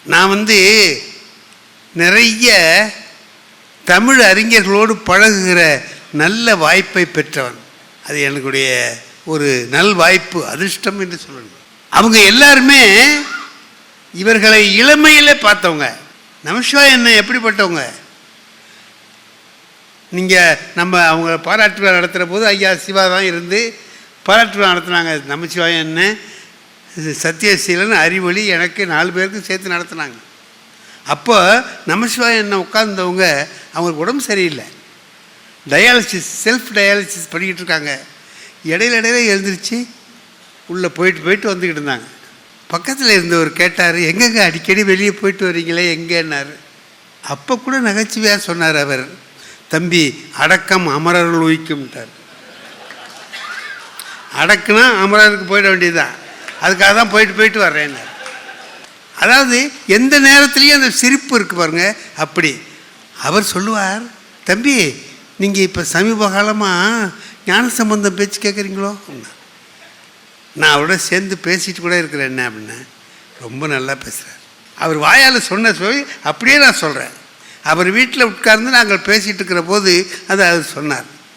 நான் நிறைய தமிழ் அறிஞர்களோடு பழகுகிற நல்ல வாய்ப்பை பெற்றவன். அது எனக்குடைய ஒரு நல் வாய்ப்பு, அதிர்ஷ்டம் என்று சொல்லணும். அவங்க எல்லாருமே இவர்களை இளமையில் பார்த்தவங்க. நமசிவாயம் என்ன எப்படிப்பட்டவங்க? நீங்கள் அவங்கள பாராட்டு விழா நடத்துகிற போது ஐயா சிவா தான் இருந்து பாராட்டு விழா நடத்துனாங்க. நமசிவாயம் என்ன, சத்யசீலன், அறிவொளி, எனக்கு 4 பேருக்கு சேர்த்து நடத்துனாங்க. அப்போ நமசிவாயம் என்ன உட்கார்ந்தவங்க அவங்களுக்கு உடம்பு சரியில்லை, டயாலிசிஸ், செல்ஃப் டயாலிசிஸ் பண்ணிக்கிட்டு இருக்காங்க. இடையில எழுந்திரிச்சு உள்ளே போயிட்டு வந்துக்கிட்டு இருந்தாங்க. பக்கத்தில் இருந்தவர் கேட்டார், எங்கெங்க அடிக்கடி வெளியே போயிட்டு வரீங்களே எங்கன்னாரு. அப்போ கூட நகைச்சுவையாக சொன்னார் அவர், தம்பி அடக்கம் அமரர்கள் உயிக்கும்ட்டார். அடக்குனா அமரருக்கு போயிட வேண்டியதுதான், அதுக்காக தான் போயிட்டு வர்றேன்னார். அதாவது எந்த நேரத்துலையும் அந்த சிரிப்பு இருக்குது பாருங்க. அப்படி அவர் சொல்லுவார், தம்பி நீங்கள் இப்போ சமீப காலமாக ஞான சம்பந்தம் பேச்சு கேட்குறீங்களோ? நான் அவரோட சேர்ந்து பேசிட்டு கூட இருக்கிறேன். என்ன அப்படின்னா, ரொம்ப நல்லா பேசுகிறார். அவர் வாயால் சொன்ன சொல்லி அப்படியே நான் சொல்கிறேன். அவர் வீட்டில் உட்கார்ந்து நாங்கள் பேசிகிட்டு இருக்கிற போது அதை அவர் சொன்னார்.